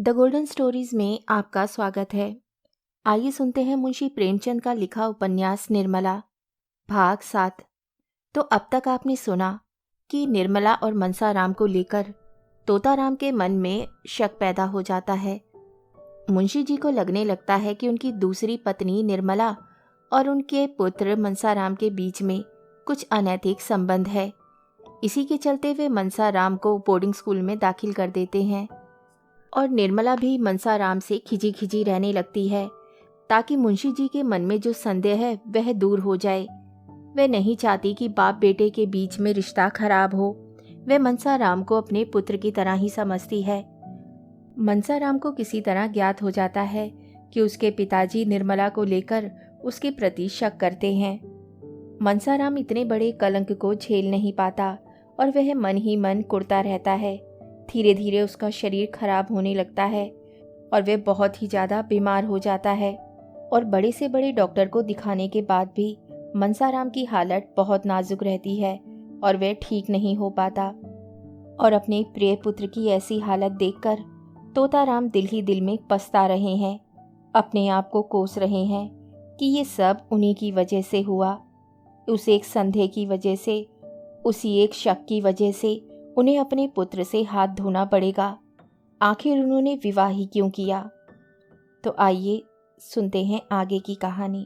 The golden stories में आपका स्वागत है। आइए सुनते हैं मुंशी प्रेमचंद का लिखा उपन्यास निर्मला, भाग 7। तो अब तक आपने सुना कि निर्मला और मनसाराम को लेकर तोताराम के मन में शक पैदा हो जाता है। मुंशी जी को लगने लगता है कि उनकी दूसरी पत्नी निर्मला और उनके पुत्र मनसाराम के बीच में कुछ अनैतिक संबंध है। इसी के चलते वे मनसाराम को बोर्डिंग स्कूल में दाखिल कर देते हैं और निर्मला भी मनसाराम से खिजी खिजी रहने लगती है ताकि मुंशी जी के मन में जो संदेह है वह दूर हो जाए। वह नहीं चाहती कि बाप बेटे के बीच में रिश्ता खराब हो। वह मनसाराम को अपने पुत्र की तरह ही समझती है। मनसाराम को किसी तरह ज्ञात हो जाता है कि उसके पिताजी निर्मला को लेकर उसके प्रति शक करते हैं। मनसाराम इतने बड़े कलंक को झेल नहीं पाता और वह मन ही मन कुढ़ता रहता है। धीरे धीरे उसका शरीर खराब होने लगता है और वह बहुत ही ज़्यादा बीमार हो जाता है और बड़े से बड़े डॉक्टर को दिखाने के बाद भी मनसाराम की हालत बहुत नाजुक रहती है और वह ठीक नहीं हो पाता। और अपने प्रिय पुत्र की ऐसी हालत देखकर तोताराम दिल ही दिल में पछता रहे हैं, अपने आप को कोस रहे हैं कि ये सब उन्हीं की वजह से हुआ। उस एक संदेह की वजह से, उसी एक शक की वजह से उन्हें अपने पुत्र से हाथ धोना पड़ेगा। आखिर उन्होंने विवाह ही क्यों किया? तो आइए सुनते हैं आगे की कहानी।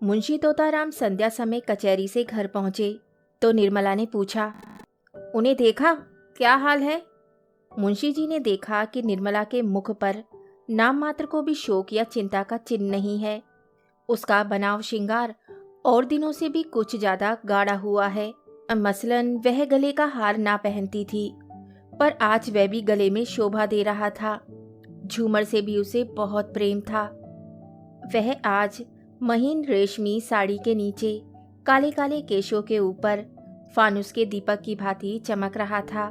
मुंशी तोताराम संध्या समय कचहरी से घर पहुंचे तो निर्मला ने पूछा, उन्हें देखा? क्या हाल है? मुंशी जी ने देखा कि निर्मला के मुख पर नाम मात्र को भी शोक या चिंता का चिन्ह नहीं है। उसका बनाव श्रृंगार और दिनों से भी कुछ ज्यादा गाढ़ा हुआ है। मसलन वह गले का हार ना पहनती थी, पर आज वह भी गले में शोभा दे रहा था। झूमर से भी उसे बहुत प्रेम था। वह आज महीन रेशमी साड़ी के नीचे काले काले केशों के ऊपर फानुस के दीपक की भांति चमक रहा था।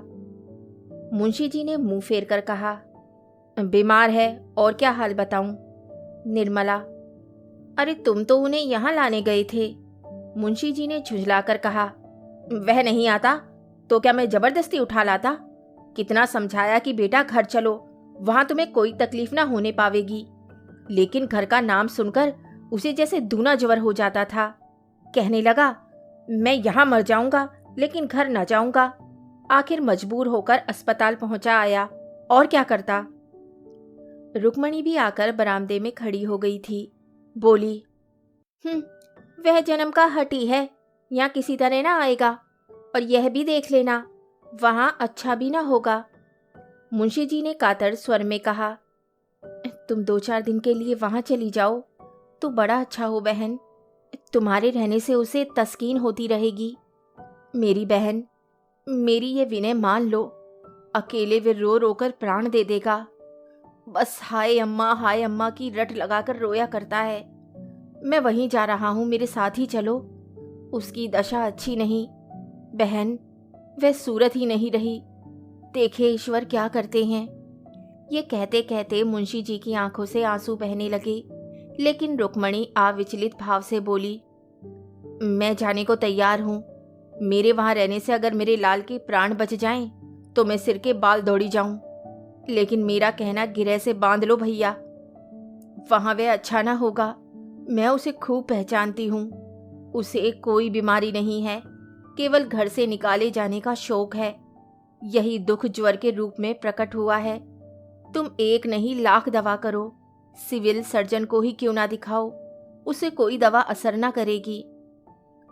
मुंशी जी ने मुंह फेर कर कहा, बीमार है और क्या हाल बताऊं? निर्मला, अरे तुम तो उन्हें यहाँ लाने गए थे। मुंशी जी ने झुंझलाकर कहा, वह नहीं आता तो क्या मैं जबरदस्ती उठा लाता? कितना समझाया कि बेटा घर चलो, वहां तुम्हें कोई तकलीफ ना होने पावेगी, लेकिन घर का नाम सुनकर उसे जैसे दूना ज्वर हो जाता था। कहने लगा, मैं यहाँ मर जाऊंगा लेकिन घर न जाऊंगा। आखिर मजबूर होकर अस्पताल पहुंचा आया, और क्या करता। रुक्मणी भी आकर बरामदे में खड़ी हो गई थी। बोली, वह जन्म का हठी है, यहाँ किसी तरह ना आएगा, और यह भी देख लेना वहां अच्छा भी ना होगा। मुंशी जी ने कातर स्वर में कहा, तुम 2-4 दिन के लिए वहां चली जाओ तो बड़ा अच्छा हो बहन। तुम्हारे रहने से उसे तस्कीन होती रहेगी। मेरी बहन, मेरी ये विनय मान लो, अकेले वे रो रो कर प्राण दे देगा। बस हाय अम्मा की रट लगाकर रोया करता है। मैं वहीं जा रहा हूं, मेरे साथ ही चलो। उसकी दशा अच्छी नहीं बहन, वह सूरत ही नहीं रही। देखे ईश्वर क्या करते हैं। ये कहते कहते मुंशी जी की आंखों से आंसू बहने लगे, लेकिन रुक्मणी अविचलित भाव से बोली, मैं जाने को तैयार हूं। मेरे वहां रहने से अगर मेरे लाल के प्राण बच जाएं तो मैं सिर के बाल दौड़ी जाऊं, लेकिन मेरा कहना गिरह से बांध लो भैया। वहां वह अच्छा ना होगा। मैं उसे खूब पहचानती हूं। उसे कोई बीमारी नहीं है, केवल घर से निकाले जाने का शौक है। यही दुख ज्वर के रूप में प्रकट हुआ है। तुम 1 नहीं लाख दवा करो, सिविल सर्जन को ही क्यों ना दिखाओ, उसे कोई दवा असर ना करेगी।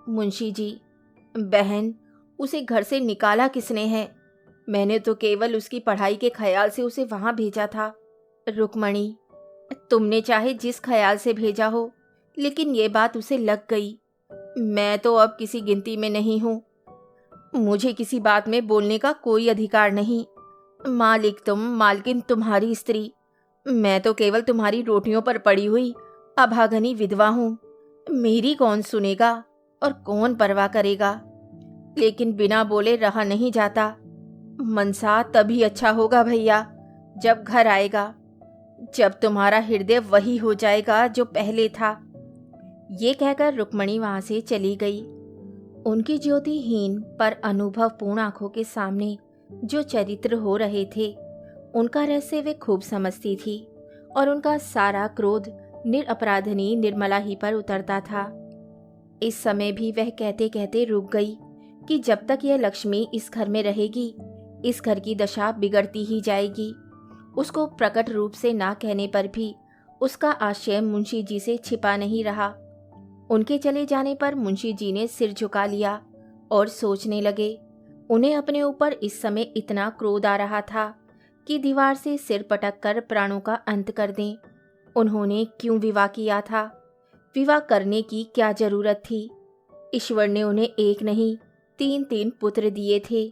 मुंशी जी, बहन, उसे घर से निकाला किसने है? मैंने तो केवल उसकी पढ़ाई के ख्याल से उसे वहां भेजा था। रुक्मणी, तुमने चाहे जिस ख्याल से भेजा हो, लेकिन ये बात उसे लग गई। मैं तो अब किसी गिनती में नहीं हूं। मुझे किसी बात में बोलने का कोई अधिकार नहीं। मालिक तुम, मालकिन तुम्हारी स्त्री। मैं तो केवल तुम्हारी रोटियों पर पड़ी हुई अभागनी विधवा हूं। मेरी कौन सुनेगा और कौन परवाह करेगा? लेकिन बिना बोले रहा नहीं जाता। मनसा तभी अच्छा होगा भैया जब घर आएगा, जब तुम्हारा हृदय वही हो जाएगा जो पहले था। ये कहकर रुक्मणी वहां से चली गई। उनकी ज्योतिहीन पर अनुभवपूर्ण आंखों के सामने जो चरित्र हो रहे थे उनका रहस्य वे खूब समझती थी और उनका सारा क्रोध निरपराधिनी निर्मला ही पर उतरता था। इस समय भी वह कहते कहते रुक गई कि जब तक यह लक्ष्मी इस घर में रहेगी, इस घर की दशा बिगड़ती ही जाएगी। उसको प्रकट रूप से ना कहने पर भी उसका आशय मुंशी जी से छिपा नहीं रहा। उनके चले जाने पर मुंशी जी ने सिर झुका लिया और सोचने लगे। उन्हें अपने ऊपर इस समय इतना क्रोध आ रहा था कि दीवार से सिर पटक कर प्राणों का अंत कर दें। उन्होंने क्यों विवाह किया था? विवाह करने की क्या जरूरत थी? ईश्वर ने उन्हें एक नहीं 3 पुत्र दिए थे।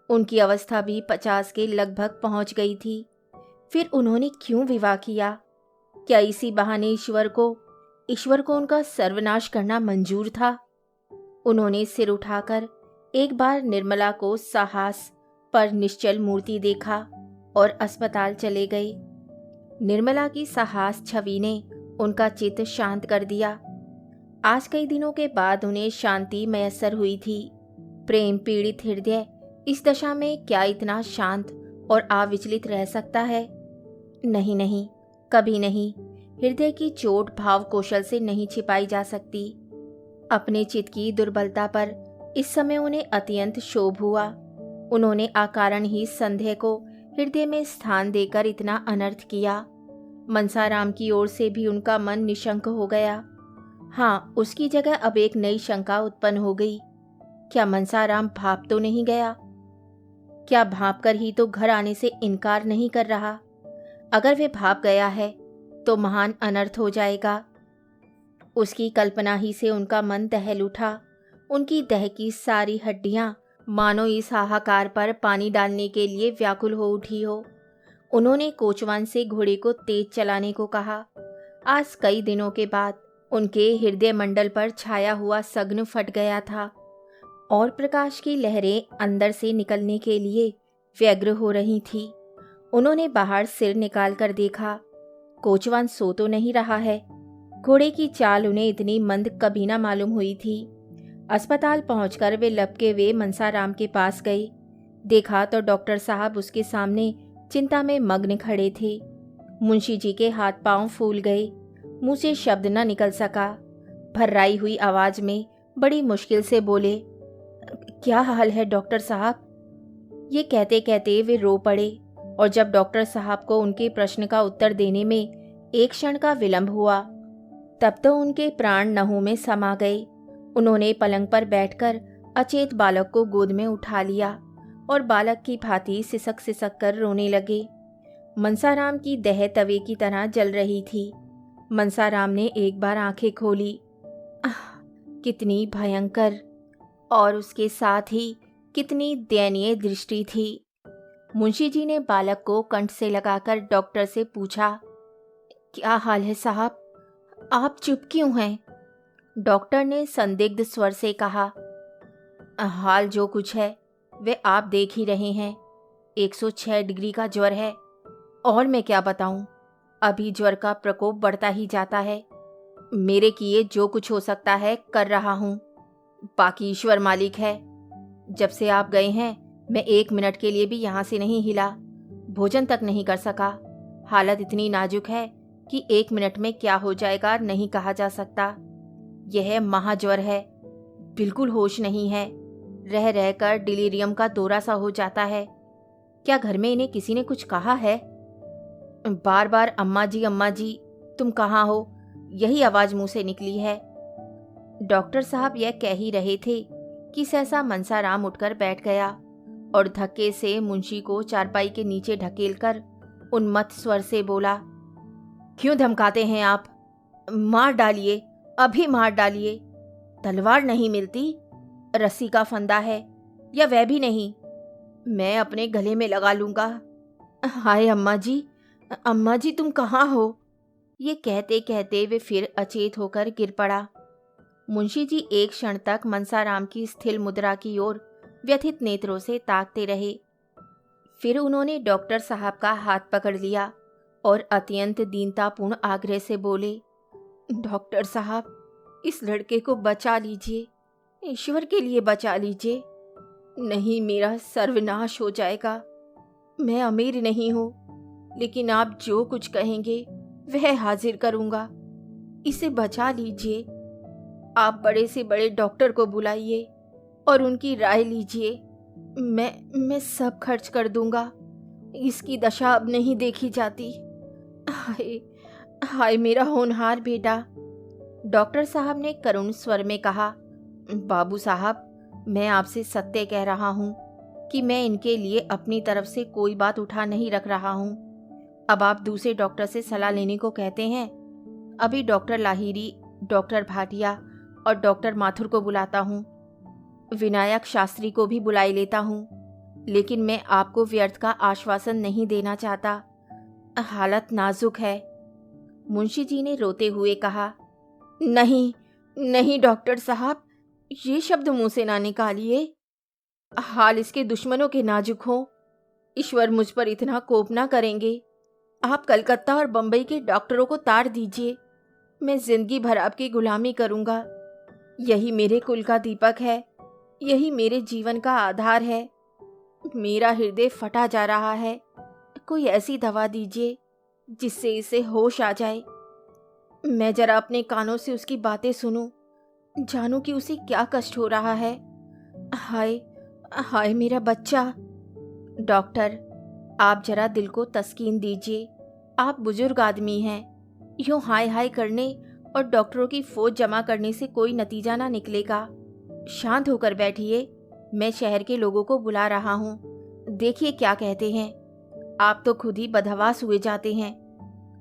उनकी अवस्था भी 50 के लगभग पहुंच गई थी। फिर उन्होंने क्यों विवाह किया? क्या इसी बहाने ईश्वर को उनका सर्वनाश करना मंजूर था? उन्होंने सिर उठाकर एक बार निर्मला को साहस पर निश्चल मूर्ति देखा और अस्पताल चले गए। निर्मला की साहस छवि ने उनका चित्त शांत कर दिया। आज कई दिनों के बाद उन्हें शांति मयस्सर हुई थी। प्रेम पीड़ित हृदय इस दशा में क्या इतना शांत और अविचलित रह सकता है? नहीं नहीं, कभी नहीं। हृदय की चोट भाव कौशल से नहीं छिपाई जा सकती। अपने चित्त की दुर्बलता पर इस समय उन्हें अत्यंत क्षोभ हुआ। उन्होंने अकारण ही संदेह को हृदय में स्थान देकर इतना अनर्थ किया। मनसाराम की ओर से भी उनका मन निशंक हो गया। हाँ, उसकी जगह अब एक नई शंका उत्पन्न हो गई। क्या मनसाराम भाप तो नहीं गया? क्या भाप कर ही तो घर आने से इनकार नहीं कर रहा? अगर वे भाप गया है तो महान अनर्थ हो जाएगा। उसकी कल्पना ही से उनका मन दहल उठा। उनकी दह की सारी हड्डियां मानो इस हाहाकार पर पानी डालने के लिए व्याकुल हो उठी हो। उन्होंने कोचवान से घोड़े को तेज चलाने को कहा। आज कई दिनों के बाद उनके हृदय मंडल पर छाया हुआ सग्न फट गया था और प्रकाश की लहरें अंदर से निकलने के लिए व्यग्र हो रही थी। उन्होंने बाहर सिर निकाल कर देखा। कोचवान सो तो नहीं रहा है। घोड़े की चाल उन्हें इतनी मंद कभी ना मालूम हुई थी। अस्पताल पहुंचकर वे लपके हुए मनसाराम के पास गए। देखा तो डॉक्टर साहब उसके सामने चिंता में मग्न खड़े थे। मुंशी जी के हाथ पांव फूल गए। मुंह से शब्द न निकल सका। भर्राई हुई आवाज में बड़ी मुश्किल से बोले, क्या हाल है डॉक्टर साहब? ये कहते कहते वे रो पड़े और जब डॉक्टर साहब को उनके प्रश्न का उत्तर देने में एक क्षण का विलंब हुआ तब तो उनके प्राण नहुं में समा गए। उन्होंने पलंग पर बैठकर अचेत बालक को गोद में उठा लिया और बालक की भांति सिसक सिसक कर रोने लगे। मनसाराम की दह तवे की तरह जल रही थी। मनसाराम ने एक बार आंखें खोली। कितनी भयंकर और उसके साथ ही कितनी दयनीय दृष्टि थी। मुंशी जी ने बालक को कंठ से लगाकर डॉक्टर से पूछा, क्या हाल है साहब? आप चुप क्यों हैं? डॉक्टर ने संदिग्ध स्वर से कहा, हाल जो कुछ है वे आप देख ही रहे हैं। 106 डिग्री का ज्वर है और मैं क्या बताऊं, अभी ज्वर का प्रकोप बढ़ता ही जाता है। मेरे किए जो कुछ हो सकता है कर रहा हूं, बाकी ईश्वर मालिक है। जब से आप गए हैं मैं 1 मिनट के लिए भी यहाँ से नहीं हिला, भोजन तक नहीं कर सका। हालत इतनी नाजुक है कि 1 मिनट में क्या हो जाएगा नहीं कहा जा सकता। यह महाज्वर है, बिल्कुल होश नहीं है। रह रहकर डिलीरियम का दौरा सा हो जाता है। क्या घर में इन्हें किसी ने कुछ कहा है? बार बार अम्मा जी तुम कहाँ हो, यही आवाज मुंह से निकली है। डॉक्टर साहब यह कह ही रहे थे कि सहसा मनसाराम उठकर बैठ गया और धक्के से मुंशी को चारपाई के नीचे ढकेलकर उन्मत्त स्वर से बोला, क्यों धमकाते हैं आप? मार डालिए, अभी मार डालिए। तलवार नहीं मिलती, रस्सी का फंदा है, या वह भी नहीं, मैं अपने गले में लगा लूंगा। हाय अम्मा जी तुम कहाँ हो? ये कहते कहते वे फिर अचेत होकर गिर पड़ा। मुंशी जी एक क्षण तक मनसाराम की स्थिर मुद्रा की ओर व्यथित नेत्रों से ताकते रहे। फिर उन्होंने डॉक्टर साहब का हाथ पकड़ लिया और अत्यंत दीनतापूर्ण आग्रह से बोले, डॉक्टर साहब, इस लड़के को बचा लीजिए, ईश्वर के लिए बचा लीजिए, नहीं मेरा सर्वनाश हो जाएगा। मैं अमीर नहीं हूँ, लेकिन आप जो कुछ कहेंगे वह हाजिर करूँगा। इसे बचा लीजिए। आप बड़े से बड़े डॉक्टर को बुलाइए और उनकी राय लीजिए। मैं सब खर्च कर दूंगा। इसकी दशा अब नहीं देखी जाती। हाय हाय मेरा होनहार बेटा। डॉक्टर साहब ने करुण स्वर में कहा। बाबू साहब, मैं आपसे सत्य कह रहा हूँ कि मैं इनके लिए अपनी तरफ से कोई बात उठा नहीं रख रहा हूँ। अब आप दूसरे डॉक्टर से सलाह लेने को कहते हैं। अभी डॉक्टर लाहिरी, डॉक्टर भाटिया और डॉक्टर माथुर को बुलाता हूँ। विनायक शास्त्री को भी बुलाई लेता हूँ, लेकिन मैं आपको व्यर्थ का आश्वासन नहीं देना चाहता। हालत नाजुक है। मुंशी जी ने रोते हुए कहा। नहीं नहीं डॉक्टर साहब, ये शब्द मुंह से ना निकालिए। हाल इसके दुश्मनों के नाजुक हो। ईश्वर मुझ पर इतना कोप ना करेंगे। आप कलकत्ता और बंबई के डॉक्टरों को तार दीजिए। मैं जिंदगी भर आपकी गुलामी करूंगा। यही मेरे कुल का दीपक है, यही मेरे जीवन का आधार है। मेरा हृदय फटा जा रहा है। कोई ऐसी दवा दीजिए जिससे इसे होश आ जाए। मैं जरा अपने कानों से उसकी बातें सुनूं, जानूं कि उसे क्या कष्ट हो रहा है। हाय हाय मेरा बच्चा। डॉक्टर, आप जरा दिल को तस्कीन दीजिए। आप बुजुर्ग आदमी हैं। यूं हाय हाय करने और डॉक्टरों की फौज जमा करने से कोई नतीजा ना निकलेगा। शांत होकर बैठिए। मैं शहर के लोगों को बुला रहा हूँ। देखिए क्या कहते हैं। आप तो खुद ही बदहवास हुए जाते हैं।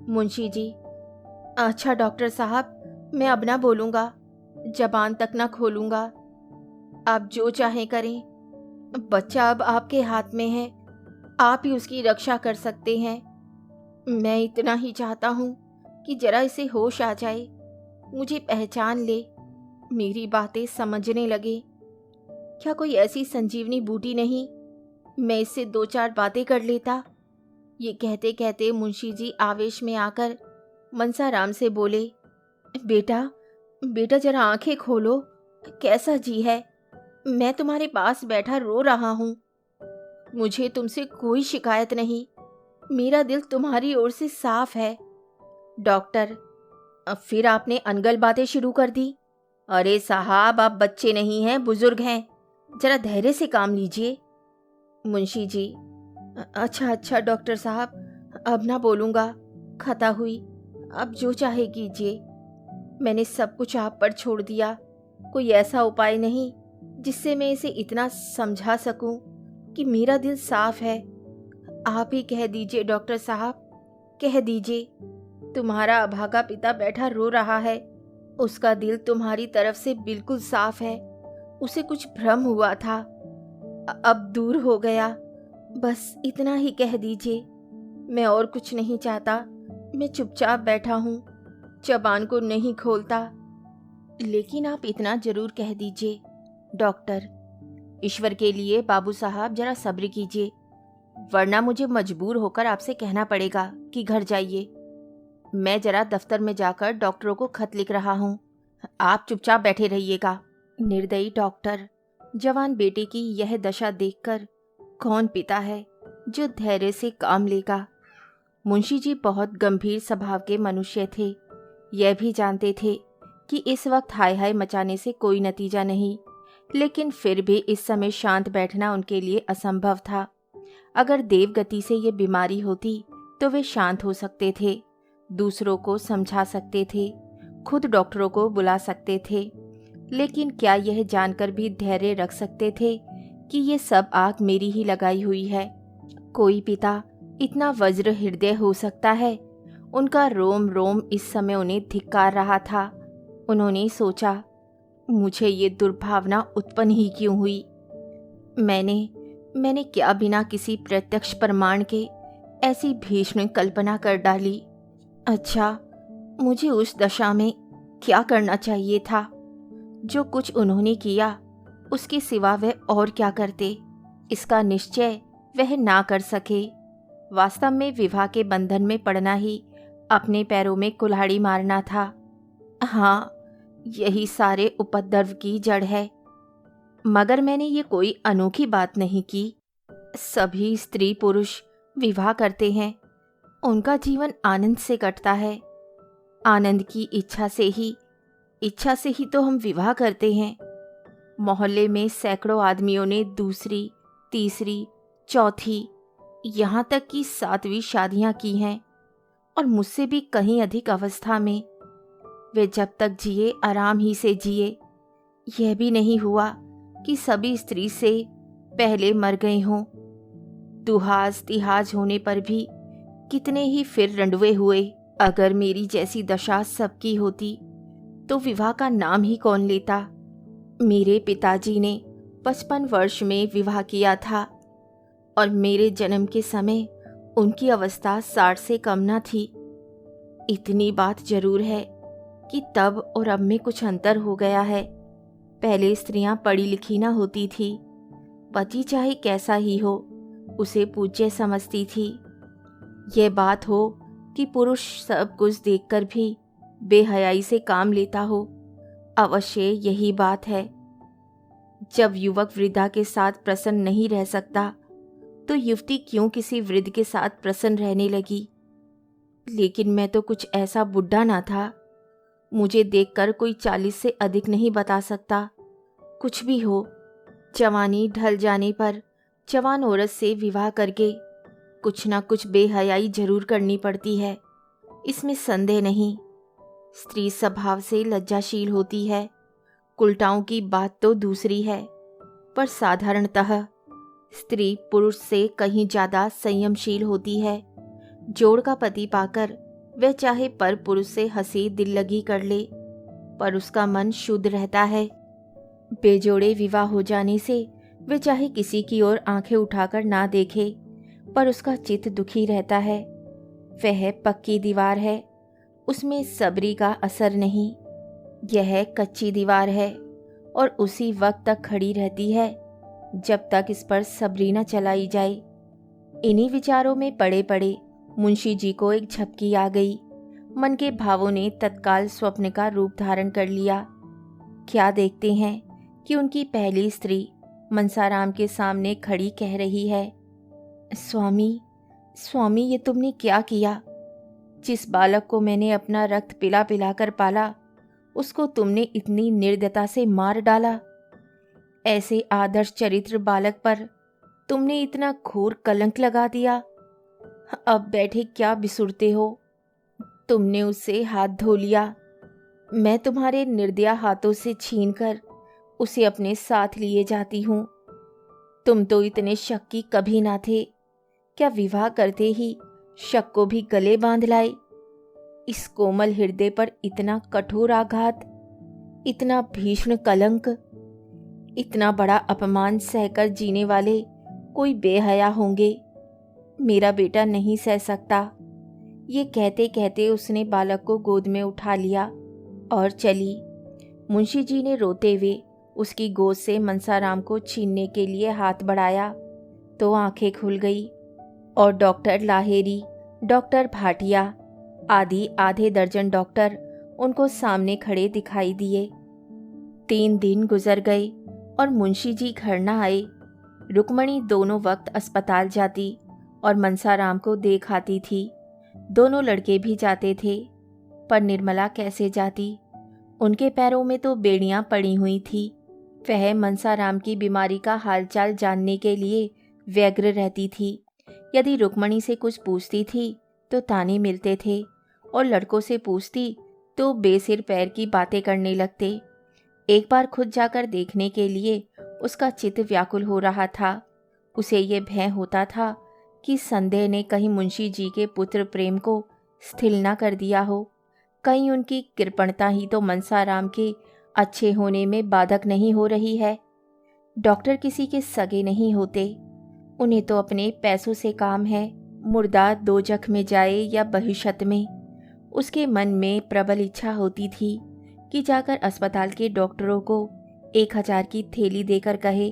मुंशी जी। अच्छा डॉक्टर साहब, मैं अब ना बोलूँगा, जबान तक ना खोलूँगा। आप जो चाहें करें। बच्चा अब आपके हाथ में है। आप ही उसकी रक्षा कर सकते हैं। मैं इतना ही चाहता हूँ कि जरा इसे होश आ जाए, मुझे पहचान ले, मेरी बातें समझने लगे। क्या कोई ऐसी संजीवनी बूटी नहीं, मैं इससे 2-4 बातें कर लेता। ये कहते कहते मुंशी जी आवेश में आकर मनसाराम से बोले। बेटा बेटा जरा आंखें खोलो। कैसा जी है? मैं तुम्हारे पास बैठा रो रहा हूँ। मुझे तुमसे कोई शिकायत नहीं। मेरा दिल तुम्हारी ओर से साफ है। डॉक्टर, अब फिर आपने अनगल बातें शुरू कर दी। अरे साहब, आप बच्चे नहीं हैं, बुजुर्ग हैं। जरा धैर्य से काम लीजिए। मुंशी जी। अच्छा अच्छा डॉक्टर साहब, अब ना बोलूँगा। खता हुई, अब जो चाहे कीजिए। मैंने सब कुछ आप पर छोड़ दिया। कोई ऐसा उपाय नहीं जिससे मैं इसे इतना समझा सकूं कि मेरा दिल साफ है। आप ही कह दीजिए डॉक्टर साहब, कह दीजिए। तुम्हारा अभागा पिता बैठा रो रहा है। उसका दिल तुम्हारी तरफ से बिल्कुल साफ है। उसे कुछ भ्रम हुआ था, अब दूर हो गया। बस इतना ही कह दीजिए। मैं और कुछ नहीं चाहता। मैं चुपचाप बैठा हूँ, जबान को नहीं खोलता। लेकिन आप इतना जरूर कह दीजिए डॉक्टर। ईश्वर के लिए बाबू साहब जरा सब्र कीजिए, वरना मुझे मजबूर होकर आपसे कहना पड़ेगा कि घर जाइए। मैं जरा दफ्तर में जाकर डॉक्टरों को खत लिख रहा हूँ। आप चुपचाप बैठे रहिएगा। निर्दयी डॉक्टर। जवान बेटे की यह दशा देखकर कौन पिता है जो धैर्य से काम लेगा। मुंशी जी बहुत गंभीर स्वभाव के मनुष्य थे। यह भी जानते थे कि इस वक्त हाय हाय मचाने से कोई नतीजा नहीं, लेकिन फिर भी इस समय शांत बैठना उनके लिए असंभव था। अगर देवगति से ये बीमारी होती तो वे शांत हो सकते थे, दूसरों को समझा सकते थे, खुद डॉक्टरों को बुला सकते थे। लेकिन क्या यह जानकर भी धैर्य रख सकते थे कि ये सब आग मेरी ही लगाई हुई है? कोई पिता इतना वज्र हृदय हो सकता है? उनका रोम रोम इस समय उन्हें धिक्कार रहा था। उन्होंने सोचा, मुझे ये दुर्भावना उत्पन्न ही क्यों हुई? मैंने क्या बिना किसी प्रत्यक्ष प्रमाण के ऐसी भीषण कल्पना कर डाली? अच्छा, मुझे उस दशा में क्या करना चाहिए था? जो कुछ उन्होंने किया उसके सिवा वह और क्या करते, इसका निश्चय वह ना कर सके। वास्तव में विवाह के बंधन में पड़ना ही अपने पैरों में कुल्हाड़ी मारना था। हाँ, यही सारे उपद्रव की जड़ है। मगर मैंने ये कोई अनोखी बात नहीं की। सभी स्त्री पुरुष विवाह करते हैं, उनका जीवन आनंद से कटता है। आनंद की इच्छा से ही तो हम विवाह करते हैं। मोहल्ले में सैकड़ों आदमियों ने दूसरी, तीसरी, चौथी, यहाँ तक कि 7वीं शादियाँ की हैं, और मुझसे भी कहीं अधिक अवस्था में। वे जब तक जिए आराम ही से जिए। यह भी नहीं हुआ कि सभी स्त्री से पहले मर गए हों। दुहाज तिहाज होने पर भी कितने ही फिर रंडवे हुए। अगर मेरी जैसी दशा सबकी होती तो विवाह का नाम ही कौन लेता। मेरे पिताजी ने 55 वर्ष में विवाह किया था, और मेरे जन्म के समय उनकी अवस्था 60 से कम न थी। इतनी बात जरूर है कि तब और अब में कुछ अंतर हो गया है। पहले स्त्रियां पढ़ी लिखी न होती थी, पति चाहे कैसा ही हो उसे पूज्य समझती थी। यह बात हो कि पुरुष सब कुछ देखकर भी बेहयाई से काम लेता हो, अवश्य यही बात है। जब युवक वृद्धा के साथ प्रसन्न नहीं रह सकता तो युवती क्यों किसी वृद्ध के साथ प्रसन्न रहने लगी। लेकिन मैं तो कुछ ऐसा बुढ़ा ना था। मुझे देखकर कोई 40 से अधिक नहीं बता सकता। कुछ भी हो, जवानी ढल जाने पर जवान औरत से विवाह करके कुछ ना कुछ बेहयाई जरूर करनी पड़ती है, इसमें संदेह नहीं। स्त्री स्वभाव से लज्जाशील होती है, कुलटाओं की बात तो दूसरी है, पर साधारणतः स्त्री पुरुष से कहीं ज्यादा संयमशील होती है। जोड़ का पति पाकर वह चाहे पर पुरुष से हंसी दिल लगी कर ले, पर उसका मन शुद्ध रहता है। बेजोड़े विवाह हो जाने से वे चाहे किसी की ओर आंखें उठाकर ना देखे, पर उसका चित्त दुखी रहता है। वह पक्की दीवार है, उसमें सबरी का असर नहीं। यह कच्ची दीवार है और उसी वक्त तक खड़ी रहती है जब तक इस पर सबरी न चलाई जाए। इन्हीं विचारों में पड़े पड़े मुंशी जी को एक झपकी आ गई। मन के भावों ने तत्काल स्वप्न का रूप धारण कर लिया। क्या देखते हैं कि उनकी पहली स्त्री मनसाराम के सामने खड़ी कह रही है, स्वामी, स्वामी, ये तुमने क्या किया? जिस बालक को मैंने अपना रक्त पिला पिला कर पाला, उसको तुमने इतनी निर्दयता से मार डाला। ऐसे आदर्श चरित्र बालक पर तुमने इतना घोर कलंक लगा दिया। अब बैठे क्या बिसुरते हो? तुमने उससे हाथ धो लिया। मैं तुम्हारे निर्दया हाथों से छीनकर उसे अपने साथ लिए जाती हूँ। तुम तो इतने शक की कभी ना थे। क्या विवाह करते ही शक को भी गले बांध लाए? इस कोमल हृदय पर इतना कठोर आघात, इतना भीषण कलंक, इतना बड़ा अपमान सहकर जीने वाले कोई बेहया होंगे। मेरा बेटा नहीं सह सकता। ये कहते कहते उसने बालक को गोद में उठा लिया और चली। मुंशी जी ने रोते हुए उसकी गोद से मनसाराम को छीनने के लिए हाथ बढ़ाया तो आंखें खुल गई, और डॉक्टर लाहेरी, डॉक्टर भाटिया आदि आधे दर्जन डॉक्टर उनको सामने खड़े दिखाई दिए। 3 दिन गुजर गए और मुंशी जी घर न आए। रुक्मणी दोनों वक्त अस्पताल जाती और मनसाराम को देख आती थी। दोनों लड़के भी जाते थे, पर निर्मला कैसे जाती? उनके पैरों में तो बेड़ियां पड़ी हुई थी। वह मनसाराम की बीमारी का हालचाल जानने के लिए व्यग्र रहती थी। यदि रुक्मणी से कुछ पूछती थी तो ताने मिलते थे, और लड़कों से पूछती तो बेसिर पैर की बातें करने लगते। एक बार खुद जाकर देखने के लिए उसका चित्त व्याकुल हो रहा था। उसे ये भय होता था कि संदेह ने कहीं मुंशी जी के पुत्र प्रेम को स्थिल न कर दिया हो। कहीं उनकी कृपणता ही तो मनसाराम के अच्छे होने में बाधक नहीं हो रही है। डॉक्टर किसी के सगे नहीं होते, उन्हें तो अपने पैसों से काम है। मुर्दा दोजख में जाए या बहिशत में, उसके मन में प्रबल इच्छा होती थी कि जाकर अस्पताल के डॉक्टरों को 1000 की थैली देकर कहे,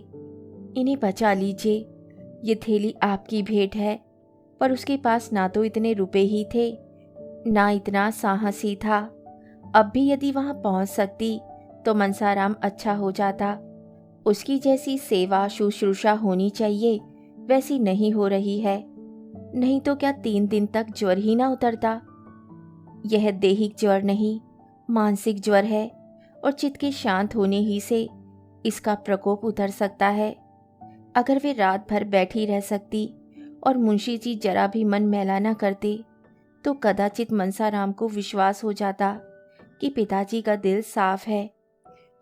इन्हें बचा लीजिए, ये थैली आपकी भेंट है। पर उसके पास ना तो इतने रुपए ही थे, ना इतना साहस ही था। अब भी यदि वहां पहुंच सकती तो मनसाराम अच्छा हो जाता। उसकी जैसी सेवा शुश्रूषा होनी चाहिए वैसी नहीं हो रही है। नहीं तो क्या 3 दिन तक ज्वर ही ना उतरता। यह दैहिक ज्वर नहीं, मानसिक ज्वर है और चित्त के शांत होने ही से इसका प्रकोप उतर सकता है। अगर वे रात भर बैठी रह सकती और मुंशी जी जरा भी मन मैला न करते तो कदाचित मनसाराम को विश्वास हो जाता कि पिताजी का दिल साफ है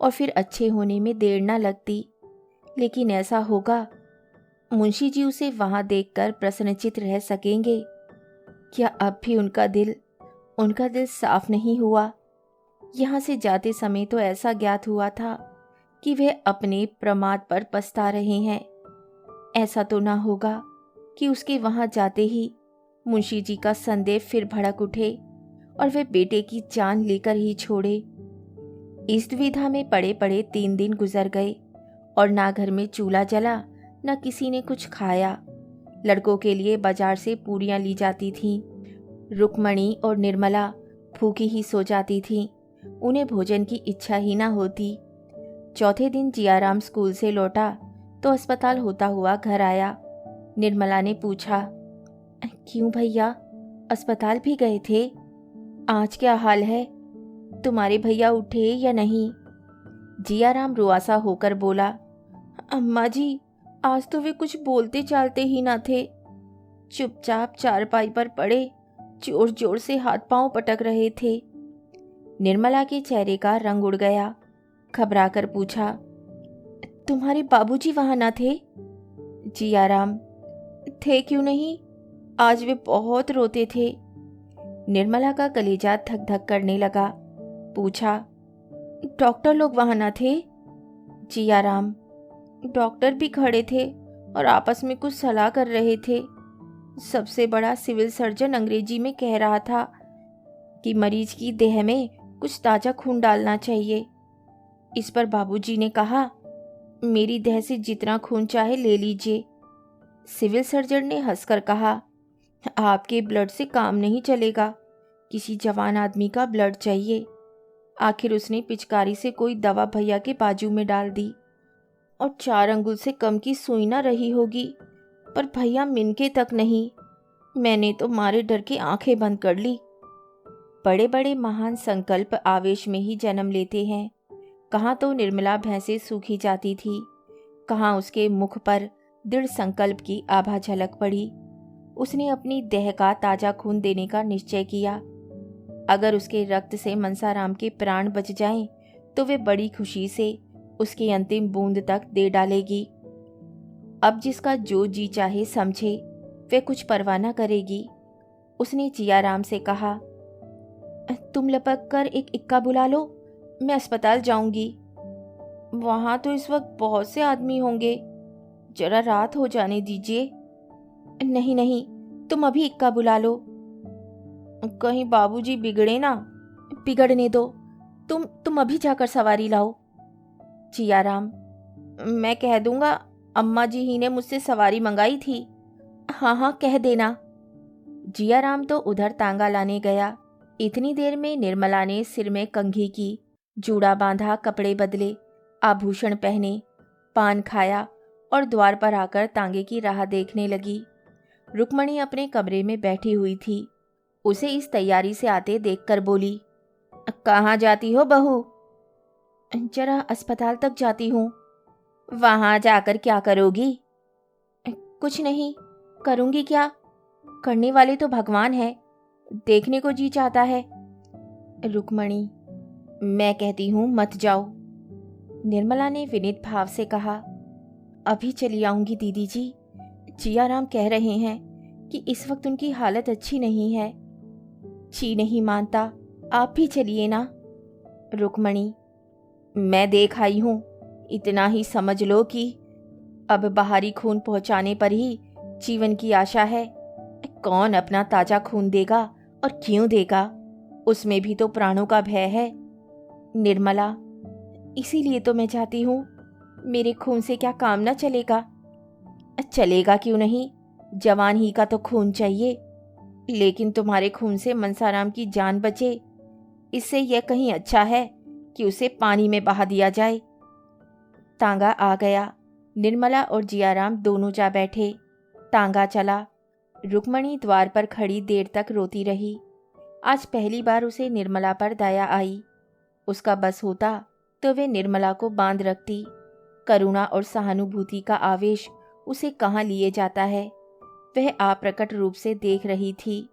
और फिर अच्छे होने में देर न लगती। लेकिन ऐसा होगा? मुंशी जी उसे वहां देखकर प्रसन्नचित्त रह सकेंगे? क्या अब भी उनका दिल साफ नहीं हुआ? यहाँ से जाते समय तो ऐसा ज्ञात हुआ था कि वे अपने प्रमाद पर पछता रहे हैं। ऐसा तो ना होगा कि उसके वहां जाते ही मुंशी जी का संदेह फिर भड़क उठे और वे बेटे की जान लेकर ही छोड़े। इस दुविधा में पड़े पड़े 3 दिन गुजर गए और ना घर में चूल्हा जला, न किसी ने कुछ खाया। लड़कों के लिए बाजार से पूरियां ली जाती थीं। रुक्मणी और निर्मला भूखी ही सो जाती थीं। उन्हें भोजन की इच्छा ही ना होती। चौथे दिन जियाराम स्कूल से लौटा तो अस्पताल होता हुआ घर आया। निर्मला ने पूछा, क्यों भैया, अस्पताल भी गए थे? आज क्या हाल है? तुम्हारे भैया उठे या नहीं? जियाराम रुआसा होकर बोला, अम्मा जी, आज तो वे कुछ बोलते चालते ही ना थे। चुपचाप चारपाई पर पड़े जोर जोर से हाथ पांव पटक रहे थे। निर्मला के चेहरे का रंग उड़ गया। घबराकर पूछा, तुम्हारे बाबूजी वहां ना थे? जियाराम, थे क्यों नहीं, आज वे बहुत रोते थे। निर्मला का कलेजा धक धक करने लगा। पूछा, डॉक्टर लोग वहां ना थे? जियाराम, डॉक्टर भी खड़े थे और आपस में कुछ सलाह कर रहे थे। सबसे बड़ा सिविल सर्जन अंग्रेजी में कह रहा था कि मरीज की देह में कुछ ताजा खून डालना चाहिए। इस पर बाबूजी ने कहा, मेरी देह से जितना खून चाहे ले लीजिए। सिविल सर्जन ने हंसकर कहा, आपके ब्लड से काम नहीं चलेगा, किसी जवान आदमी का ब्लड चाहिए। आखिर उसने पिचकारी से कोई दवा भैया के बाजू में डाल दी और 4 अंगुल से कम की सुई ना रही होगी, पर भैया मिनके तक नहीं। मैंने तो मारे डर के आंखें बंद कर ली। बड़े बड़े महान संकल्प आवेश में ही जन्म लेते हैं। कहाँ तो निर्मला भैंसे सूखी जाती थी, कहाँ उसके मुख पर दृढ़ संकल्प की आभा झलक पड़ी। उसने अपनी देह का ताजा खून देने का निश्चय किया। अगर उसके रक्त से मनसाराम के प्राण बच जाएं, तो वे बड़ी खुशी से उसकी अंतिम बूंद तक दे डालेगी। अब जिसका जो जी चाहे समझे, वे कुछ परवाह न करेगी। उसने जियाराम से कहा, तुम लपक कर एक इक्का बुला लो, मैं अस्पताल जाऊंगी। वहां तो इस वक्त बहुत से आदमी होंगे, जरा रात हो जाने दीजिए। नहीं नहीं, तुम अभी इक्का बुला लो। कहीं बाबूजी बिगड़े ना। बिगड़ने दो, तुम अभी जाकर सवारी लाओ। जियाराम, मैं कह दूंगा, अम्मा जी ही ने मुझसे सवारी मंगाई थी। हाँ हाँ, कह देना। जियाराम तो उधर तांगा लाने गया। इतनी देर में निर्मला ने सिर में कंघी की, जूड़ा बांधा, कपड़े बदले, आभूषण पहने, पान खाया और द्वार पर आकर तांगे की राह देखने लगी। रुक्मणी अपने कमरे में बैठी हुई थी। उसे इस तैयारी से आते देखकर बोली, कहाँ जाती हो बहू? जरा अस्पताल तक जाती हूँ। वहां जाकर क्या करोगी? कुछ नहीं, करूँगी क्या? करने वाले तो भगवान है, देखने को जी चाहता है। रुक्मणी, मैं कहती हूँ मत जाओ। निर्मला ने विनीत भाव से कहा, अभी चली आऊंगी दीदी जी। जियाराम कह रहे हैं कि इस वक्त उनकी हालत अच्छी नहीं है। जी नहीं मानता, आप भी चलिए ना। रुक्मणी, मैं देख आई हूँ, इतना ही समझ लो कि अब बाहरी खून पहुंचाने पर ही जीवन की आशा है। कौन अपना ताजा खून देगा और क्यों देगा? उसमें भी तो प्राणों का भय है। निर्मला, इसीलिए तो मैं चाहती हूँ, मेरे खून से क्या काम ना चलेगा? चलेगा क्यों नहीं, जवान ही का तो खून चाहिए। लेकिन तुम्हारे खून से मनसाराम की जान बचे, इससे यह कहीं अच्छा है कि उसे पानी में बहा दिया जाए। तांगा आ गया। निर्मला और जियाराम दोनों जा बैठे। तांगा चला। रुक्मणी द्वार पर खड़ी देर तक रोती रही। आज पहली बार उसे निर्मला पर दया आई। उसका बस होता तो वे निर्मला को बांध रखती। करुणा और सहानुभूति का आवेश उसे कहाँ लिए जाता है, वह अप्रकट रूप से देख रही थी।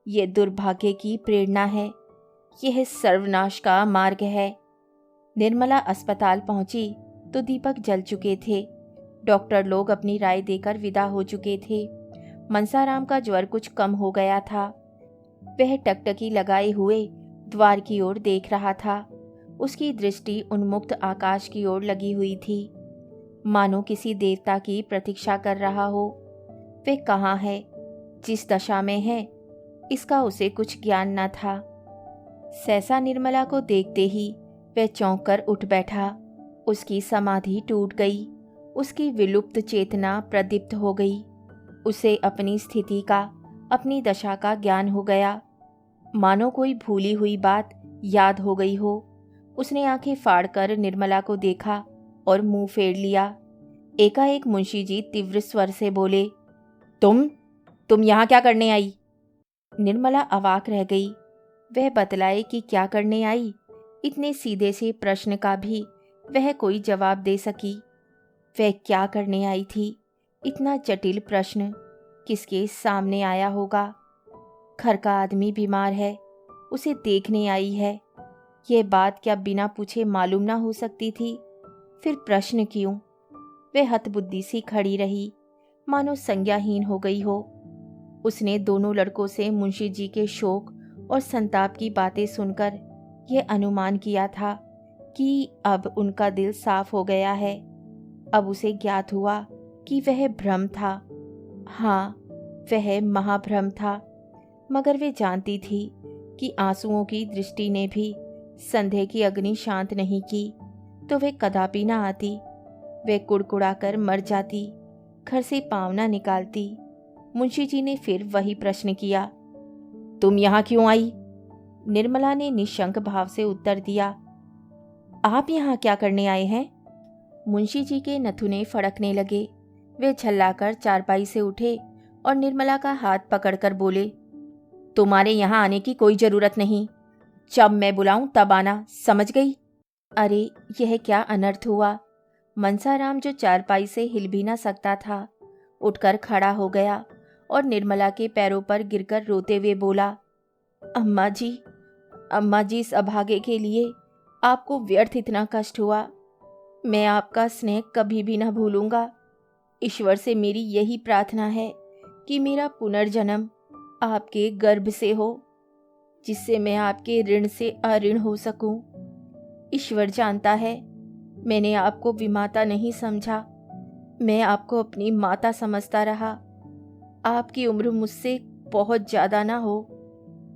यह दुर्भाग्य की प्रेरणा है, यह सर्वनाश का मार्ग है। निर्मला अस्पताल पहुंची तो दीपक जल चुके थे। डॉक्टर लोग अपनी राय देकर विदा हो चुके थे। मनसाराम का ज्वर कुछ कम हो गया था। वह टकटकी लगाए हुए द्वार की ओर देख रहा था। उसकी दृष्टि उन्मुक्त आकाश की ओर लगी हुई थी, मानो किसी देवता की प्रतीक्षा कर रहा हो। वह कहाँ है, जिस दशा में है, इसका उसे कुछ ज्ञान न था। सहसा निर्मला को देखते ही वह चौंक कर उठ बैठा। उसकी समाधि टूट गई। उसकी विलुप्त चेतना प्रदीप्त हो गई। उसे अपनी स्थिति का, अपनी दशा का ज्ञान हो गया, मानो कोई भूली हुई बात याद हो गई हो। उसने आंखें फाड़कर निर्मला को देखा और मुंह फेर लिया। एकाएक मुंशी जी तीव्र स्वर से बोले, तुम यहाँ क्या करने आई? निर्मला अवाक रह गई। वह बतलाए कि क्या करने आई। इतने सीधे से प्रश्न का भी वह कोई जवाब दे सकी। वह क्या करने आई थी? इतना जटिल प्रश्न किसके सामने आया होगा? घर का आदमी बीमार है, उसे देखने आई है। यह बात क्या बिना पूछे मालूम ना हो सकती थी? फिर प्रश्न क्यों? वह हतबुद्धि सी खड़ी रही, मानो संज्ञाहीन हो गई हो। उसने दोनों लड़कों से मुंशी जी के शोक और संताप की बातें सुनकर यह अनुमान किया था कि अब उनका दिल साफ हो गया है। अब उसे ज्ञात हुआ कि वह भ्रम था। हाँ, वह महाभ्रम था। मगर वे जानती थी कि आंसुओं की दृष्टि ने भी संदेह की अग्नि शांत नहीं की तो वे कदापि न आती। वे कुड़कुड़ा कर मर जाती, घर से पाँव न निकालती। मुंशी जी ने फिर वही प्रश्न किया, तुम यहाँ क्यों आई? निर्मला ने निशंक भाव से उत्तर दिया, आप यहाँ क्या करने आए हैं? मुंशी जी के नथुने फड़कने लगे। वे झल्लाकर चारपाई से उठे और निर्मला का हाथ पकड़कर बोले, तुम्हारे यहाँ आने की कोई जरूरत नहीं। जब मैं बुलाऊं तब आना, समझ गई? अरे, यह क्या अनर्थ हुआ। मनसाराम, जो चारपाई से हिल भी ना सकता था, उठकर खड़ा हो गया और निर्मला के पैरों पर गिरकर रोते हुए बोला, अम्मा जी, इस अभागे के लिए आपको व्यर्थ इतना कष्ट हुआ। मैं आपका स्नेह कभी भी ना भूलूंगा। ईश्वर से मेरी यही प्रार्थना है कि मेरा पुनर्जन्म आपके गर्भ से हो, जिससे मैं आपके ऋण से अऋण हो सकूं। ईश्वर जानता है, मैंने आपको विमाता नहीं समझा, मैं आपको अपनी माता समझता रहा। आपकी उम्र मुझसे बहुत ज्यादा ना हो,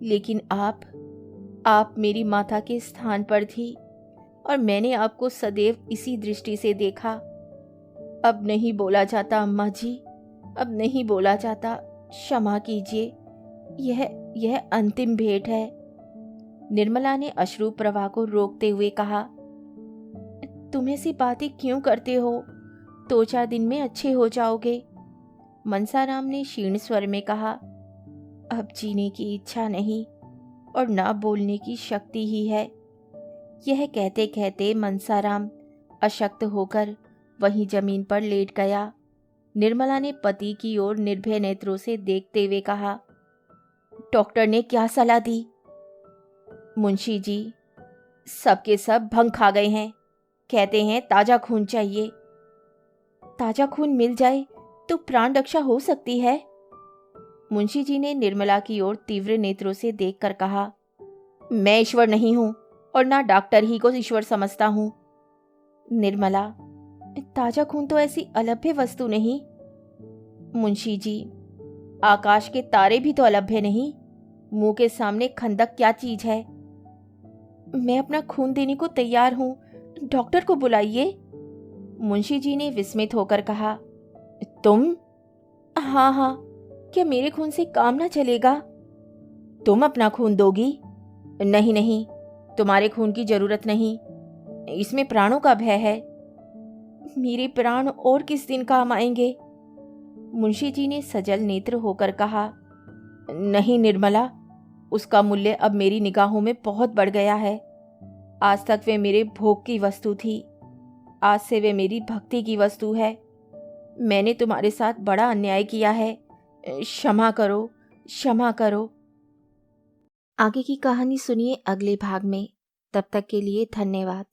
लेकिन आप मेरी माता के स्थान पर थी और मैंने आपको सदैव इसी दृष्टि से देखा। अब नहीं बोला जाता अम्मा जी, अब नहीं बोला जाता, क्षमा कीजिए। यह अंतिम भेंट है। निर्मला ने अश्रु प्रवाह को रोकते हुए कहा, तुम ऐसी बातें क्यों करते हो? 2-4 दिन में अच्छे हो जाओगे। मनसाराम ने क्षीण स्वर में कहा, अब जीने की इच्छा नहीं और ना बोलने की शक्ति ही है। यह कहते कहते मनसाराम अशक्त होकर वहीं जमीन पर लेट गया। निर्मला ने पति की ओर निर्भय नेत्रों से देखते हुए कहा, डॉक्टर ने क्या सलाह दी? मुंशी जी, सबके सब भंग खा गए हैं। कहते हैं ताजा खून चाहिए। ताजा खून मिल जाए तो प्राण रक्षा हो सकती है। मुंशी जी ने निर्मला की ओर तीव्र नेत्रों से देखकर कहा, मैं ईश्वर नहीं हूं और ना डॉक्टर ही को ईश्वर समझता हूं। निर्मला, ताजा खून तो ऐसी अलभ्य वस्तु नहीं। मुंशी जी, आकाश के तारे भी तो अलभ्य नहीं। मुंह के सामने खंदक क्या चीज है? मैं अपना खून देने को तैयार हूं, डॉक्टर को बुलाइए। मुंशी जी ने विस्मित होकर कहा, तुम? हाँ, क्या मेरे खून से काम ना चलेगा? तुम अपना खून दोगी? नहीं, तुम्हारे खून की जरूरत नहीं, इसमें प्राणों का भय है। मेरे प्राण और किस दिन काम आएंगे? मुंशी जी ने सजल नेत्र होकर कहा, नहीं निर्मला, उसका मूल्य अब मेरी निगाहों में बहुत बढ़ गया है। आज तक वे मेरे भोग की वस्तु थी, आज से वे मेरी भक्ति की वस्तु है। मैंने तुम्हारे साथ बड़ा अन्याय किया है, क्षमा करो, क्षमा करो। आगे की कहानी सुनिए अगले भाग में। तब तक के लिए धन्यवाद।